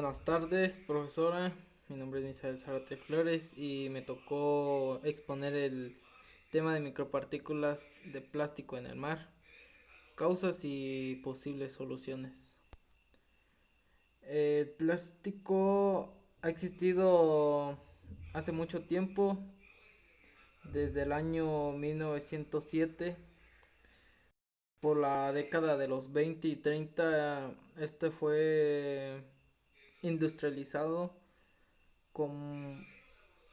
Buenas tardes, profesora. Mi nombre es Misael Zárate Flores y me tocó exponer el tema de micropartículas de plástico en el mar, causas y posibles soluciones. El plástico ha existido hace mucho tiempo, desde el año 1907. Por la década de los 20 y 30, este fue industrializado con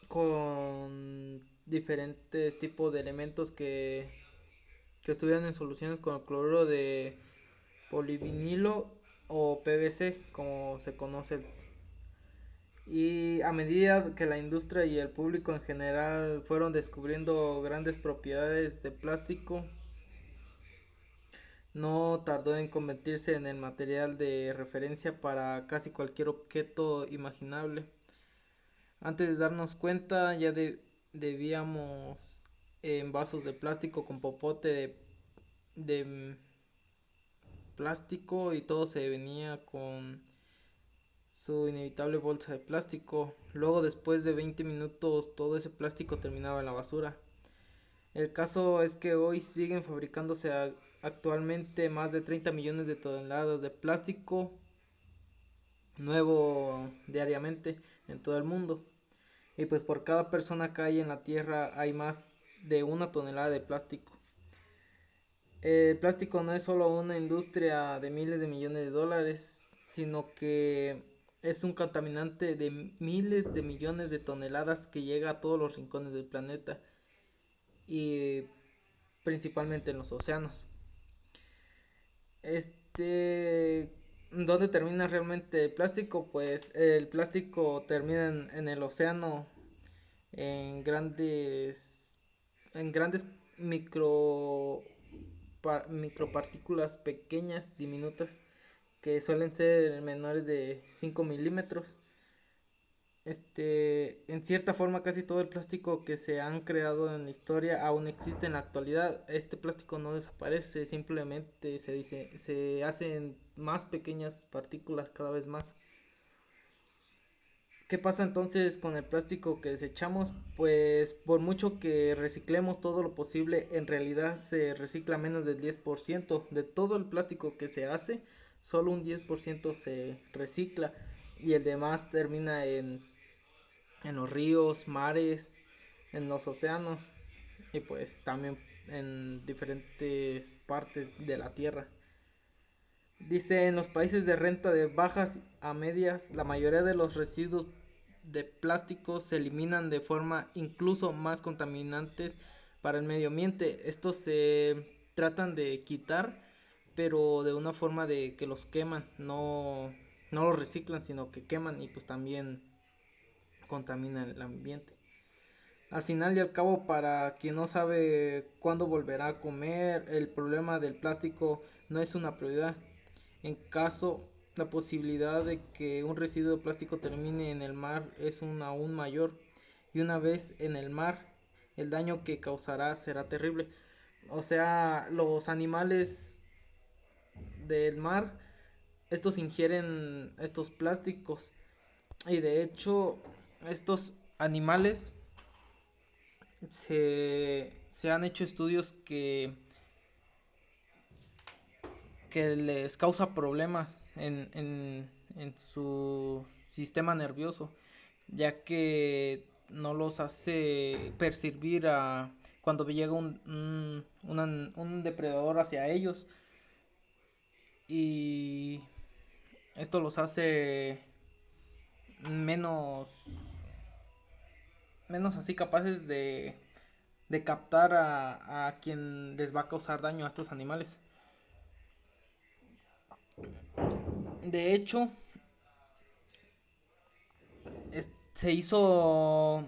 con diferentes tipos de elementos que estuvieran en soluciones con el cloruro de polivinilo o PVC, como se conoce. Y a medida que la industria y el público en general fueron descubriendo grandes propiedades de plástico, no tardó en convertirse en el material de referencia para casi cualquier objeto imaginable. Antes de darnos cuenta, debíamos en vasos de plástico con popote de plástico y todo se venía con su inevitable bolsa de plástico. Luego, después de 20 minutos, todo ese plástico terminaba en la basura. El caso es que hoy siguen fabricándose actualmente más de 30 millones de toneladas de plástico nuevo diariamente en todo el mundo. Y pues por cada persona que hay en la Tierra hay más de 1 tonelada de plástico. El plástico no es solo una industria de miles de millones de dólares, sino que es un contaminante de miles de millones de toneladas que llega a todos los rincones del planeta y principalmente en los océanos. ¿Dónde termina realmente el plástico? Pues el plástico termina en el océano en grandes micro micropartículas pequeñas, diminutas, que suelen ser menores de 5 milímetros. En cierta forma, casi todo el plástico que se han creado en la historia aún existe en la actualidad. Este plástico no desaparece, simplemente se hacen más pequeñas partículas cada vez más. ¿Qué pasa entonces con el plástico que desechamos? Pues por mucho que reciclemos todo lo posible, en realidad se recicla menos del 10% de todo el plástico que se hace, solo un 10% se recicla y el demás termina en los ríos, mares, en los océanos y pues también en diferentes partes de la tierra. Dice, en los países de renta de bajas a medias, la mayoría de los residuos de plástico se eliminan de forma incluso más contaminantes para el medio ambiente. Estos se tratan de quitar, pero de una forma de que los queman, no los reciclan, sino que queman y pues también contaminan el ambiente. Al final y al cabo, para quien no sabe cuándo volverá a comer, el problema del plástico no es una prioridad. En caso, la posibilidad de que un residuo de plástico termine en el mar es aún mayor. Y una vez en el mar, el daño que causará será terrible. O sea, los animales del mar, estos ingieren estos plásticos. Y de hecho, estos animales se han hecho estudios que les causa problemas en su sistema nervioso, ya que no los hace percibir cuando llega un depredador hacia ellos y esto los hace menos, menos así capaces de captar a quien les va a causar daño a estos animales. De hecho, se hizo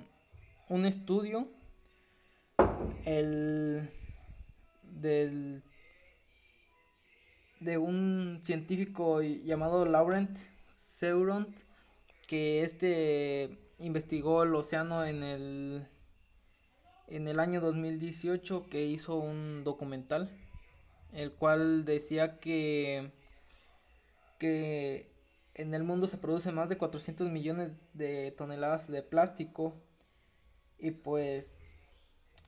un estudio el del de un científico llamado Laurent Seuron, que investigó el océano en el año 2018, que hizo un documental el cual decía que En el mundo se producen más de 400 millones de toneladas de plástico y pues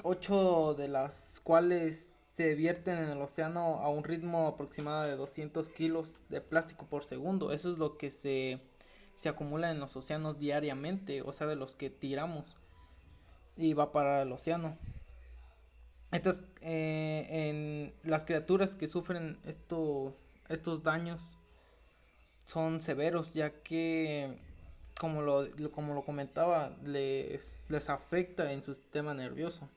8 de las cuales se vierten en el océano a un ritmo aproximado de 200 kilos de plástico por segundo. Eso es lo que se acumula en los océanos diariamente, o sea, de los que tiramos y va para el océano. Las criaturas que sufren estos daños son severos, ya que, como lo comentaba, les afecta en su sistema nervioso.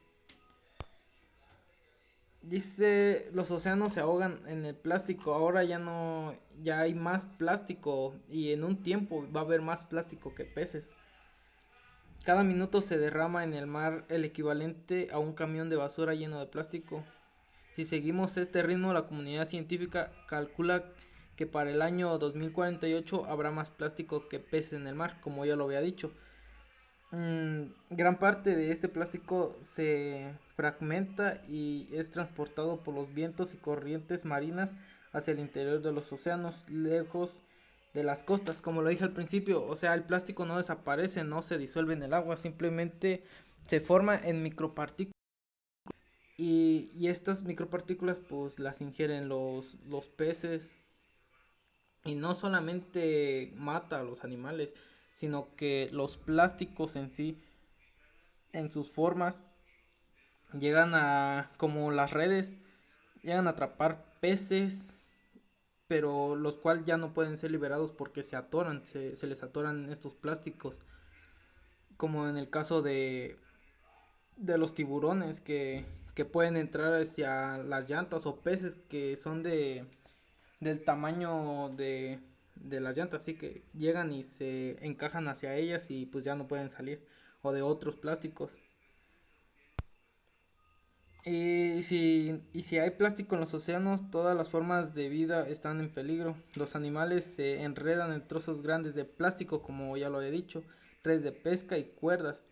Dice, los océanos se ahogan en el plástico, ahora ya no, ya hay más plástico y en un tiempo va a haber más plástico que peces. Cada minuto se derrama en el mar el equivalente a un camión de basura lleno de plástico. Si seguimos este ritmo, la comunidad científica calcula que para el año 2048 habrá más plástico que peces en el mar, como ya lo había dicho. Gran parte de este plástico se fragmenta y es transportado por los vientos y corrientes marinas hacia el interior de los océanos, lejos de las costas, como lo dije al principio. O sea, el plástico no desaparece, no se disuelve en el agua, simplemente se forma en micropartículas y estas micropartículas pues las ingieren los peces y no solamente mata a los animales, sino que los plásticos en sí, en sus formas, llegan a, como las redes, llegan a atrapar peces, pero los cuales ya no pueden ser liberados porque se atoran, se les atoran estos plásticos, como en el caso de los tiburones que pueden entrar hacia las llantas o peces que son del tamaño de las llantas, así que llegan y se encajan hacia ellas y pues ya no pueden salir, o de otros plásticos. Y si hay plástico en los océanos, todas las formas de vida están en peligro. Los animales se enredan en trozos grandes de plástico, como ya lo he dicho, redes de pesca y cuerdas,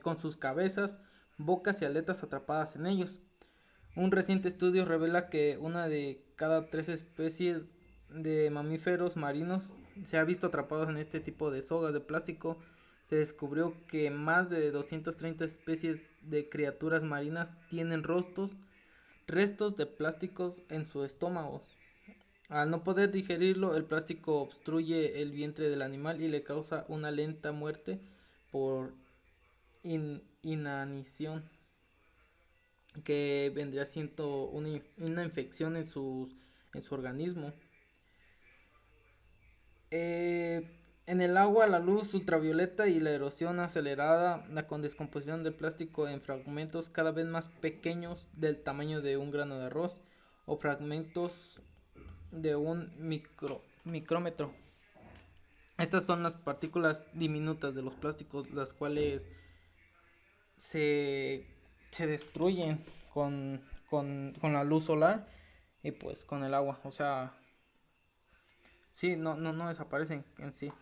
con sus cabezas, bocas y aletas atrapadas en ellos. Un reciente estudio revela que una de cada 3 especies de mamíferos marinos se ha visto atrapados en este tipo de sogas de plástico. Se descubrió que más de 230 especies de criaturas marinas tienen restos de plásticos en sus estómagos. Al no poder digerirlo, el plástico obstruye el vientre del animal y le causa una lenta muerte por inanición, que vendría siendo una infección en su organismo. Eh, en el agua, la luz ultravioleta y la erosión acelerada, con descomposición del plástico en fragmentos cada vez más pequeños del tamaño de un grano de arroz o fragmentos de un micrómetro. Estas son las partículas diminutas de los plásticos, las cuales se, se destruyen con la luz solar y pues con el agua. O sea, sí, no desaparecen en sí.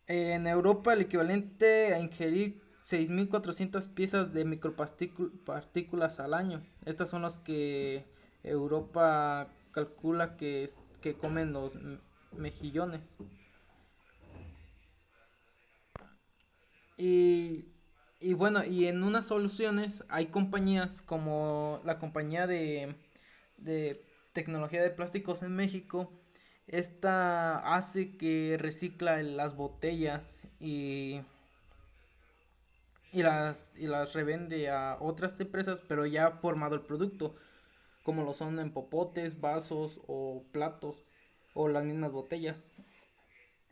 En Europa, el equivalente a ingerir 6.400 piezas de micropartículas al año. Estas son las que Europa calcula que comen los mejillones. Y, y bueno, y en unas soluciones hay compañías como la compañía de tecnología de plásticos en México. Esta hace que recicla las botellas y las revende a otras empresas, pero ya formado el producto, como lo son en popotes, vasos o platos o las mismas botellas.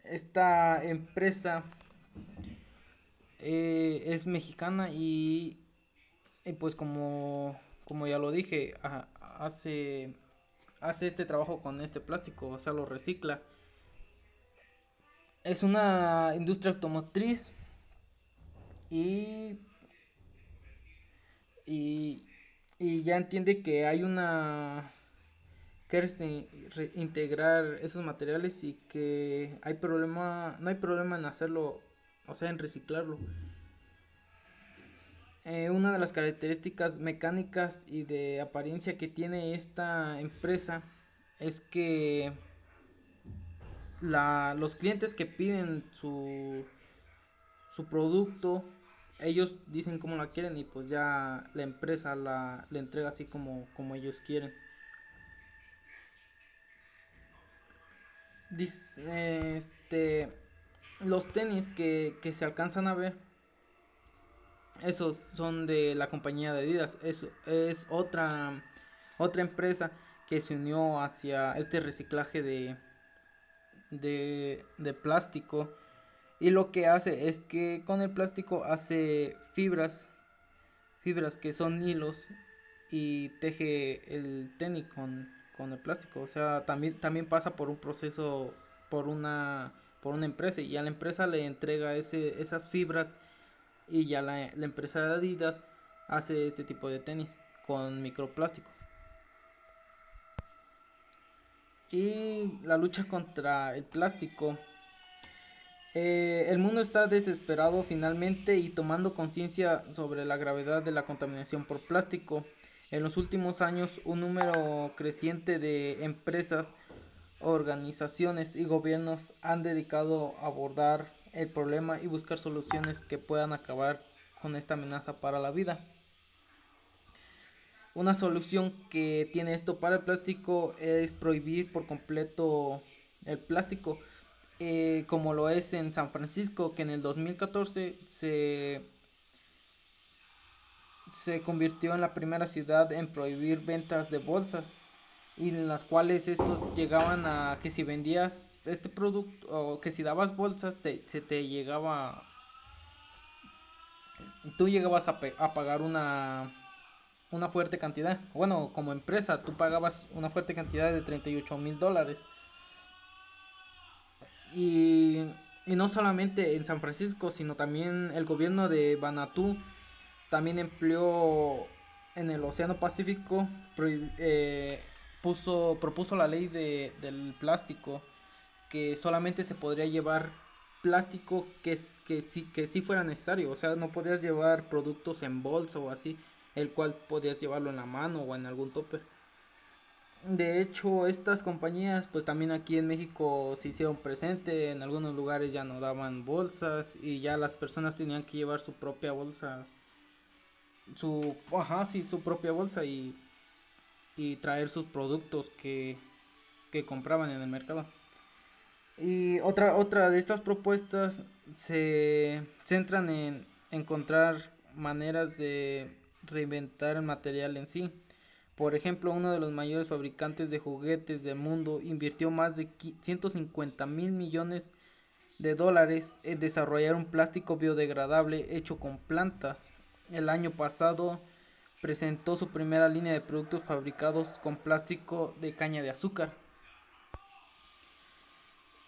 Esta empresa es mexicana y pues como ya lo dije, hace este trabajo con este plástico, o sea, lo recicla. Es una industria automotriz y, y, y ya entiende que hay que integrar esos materiales y que no hay problema en hacerlo, o sea, en reciclarlo. Una de las características mecánicas y de apariencia que tiene esta empresa es que los clientes que piden su producto, ellos dicen cómo la quieren y pues ya la empresa le entrega así como ellos quieren. Los tenis que se alcanzan a ver, esos son de la compañía de Adidas. Eso es otra empresa que se unió hacia este reciclaje de plástico. Y lo que hace es que con el plástico hace fibras que son hilos y teje el tenis con el plástico. O sea, también pasa por un proceso, por por una empresa, y a la empresa le entrega esas fibras, y ya la empresa de Adidas hace este tipo de tenis con microplástico. Y la lucha contra el plástico. El mundo está desesperado finalmente y tomando conciencia sobre la gravedad de la contaminación por plástico. En los últimos años, un número creciente de empresas, organizaciones y gobiernos han dedicado a abordar el problema y buscar soluciones que puedan acabar con esta amenaza para la vida. Una solución que tiene esto para el plástico es prohibir por completo el plástico, como lo es en San Francisco, que en el 2014 se convirtió en la primera ciudad en prohibir ventas de bolsas, y en las cuales estos llegaban a que si vendías este producto o que si dabas bolsas, se te llegaba, tú llegabas a pagar una fuerte cantidad. Bueno, como empresa, tú pagabas una fuerte cantidad de $38,000. Y, y no solamente en San Francisco, sino también el gobierno de Vanuatu también empleó en el Océano Pacífico, propuso la ley del plástico, que solamente se podría llevar plástico que sí fuera necesario. O sea, no podías llevar productos en bolsa o así, el cual podías llevarlo en la mano o en algún topper. De hecho, estas compañías, pues también aquí en México se hicieron presente. En algunos lugares ya no daban bolsas y ya las personas tenían que llevar su propia bolsa, sí, su propia bolsa, y traer sus productos que compraban en el mercado. Y otra de estas propuestas se centran en encontrar maneras de reinventar el material en sí. Por ejemplo, uno de los mayores fabricantes de juguetes del mundo invirtió más de 150,000 millones de dólares en desarrollar un plástico biodegradable hecho con plantas. El año pasado presentó su primera línea de productos fabricados con plástico de caña de azúcar.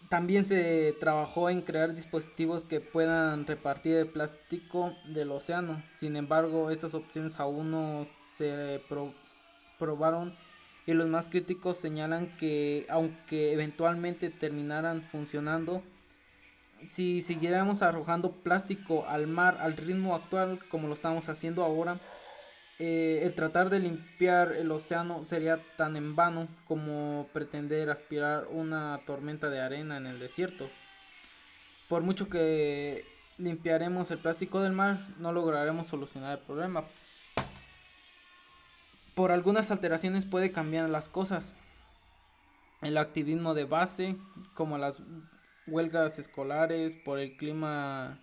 También se trabajó en crear dispositivos que puedan repartir el plástico del océano. Sin embargo, estas opciones aún no se probaron, y los más críticos señalan que aunque eventualmente terminaran funcionando, si siguiéramos arrojando plástico al mar al ritmo actual como lo estamos haciendo ahora, el tratar de limpiar el océano sería tan en vano como pretender aspirar una tormenta de arena en el desierto. Por mucho que limpiaremos el plástico del mar, no lograremos solucionar el problema. Por algunas alteraciones puede cambiar las cosas. El activismo de base, como las huelgas escolares por el clima,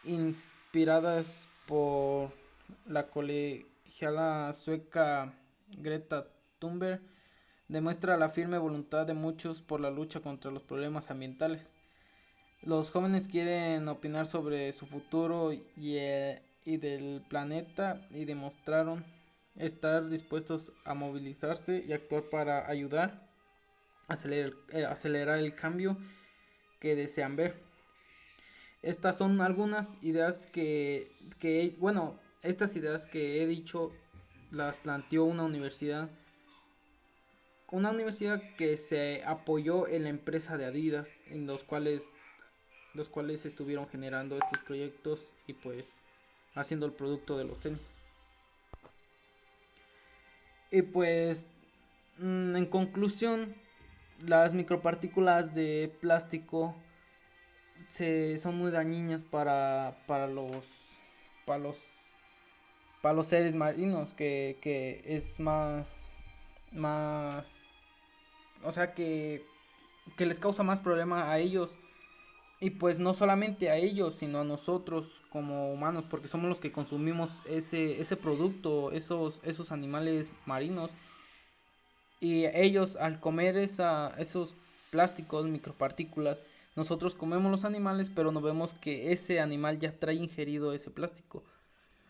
inspiradas por la colegiala sueca Greta Thunberg, demuestra la firme voluntad de muchos por la lucha contra los problemas ambientales. Los jóvenes quieren opinar sobre su futuro y del planeta, y demostraron estar dispuestos a movilizarse y actuar para ayudar a acelerar el cambio que desean ver. Estas son algunas ideas bueno, estas ideas que he dicho las planteó una universidad que se apoyó en la empresa de Adidas, en los cuales estuvieron generando estos proyectos y pues haciendo el producto de los tenis. Y pues, en conclusión, Las micropartículas de plástico son muy dañinas para los, para los seres marinos, que es más, o sea, que les causa más problema a ellos. Y pues no solamente a ellos, sino a nosotros como humanos, porque somos los que consumimos ese producto, esos animales marinos. Y ellos al comer esos plásticos, micropartículas, nosotros comemos los animales, pero no vemos que ese animal ya trae ingerido ese plástico.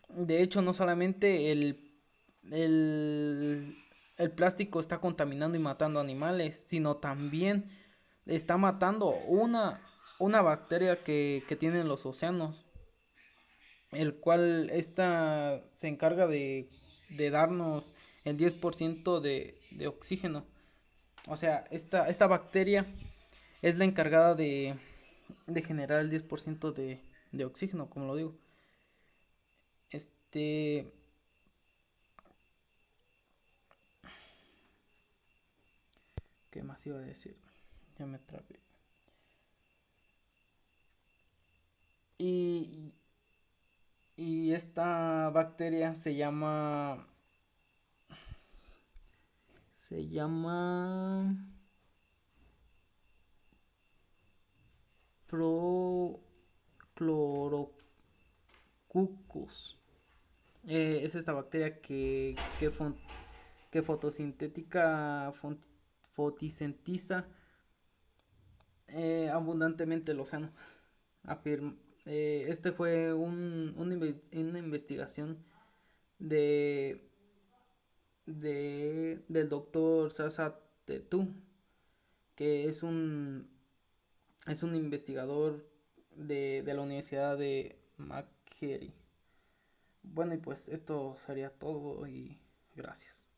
De hecho, no solamente el, el plástico está contaminando y matando animales, sino también está matando una bacteria que tienen los océanos, el cual esta se encarga de darnos el 10% de oxígeno. O sea, esta bacteria es la encargada de generar el 10% de oxígeno, como lo digo. Este, ¿Qué más iba a decir? Ya me trabé. Y, y esta bacteria se llama Prochlorococcus. Es esta bacteria que fotosintética, fotosintetiza abundantemente el océano. Afirma, este fue una investigación de, del doctor Sasa Tetu, que es un investigador de la Universidad de McGill. Bueno, y pues esto sería todo y gracias.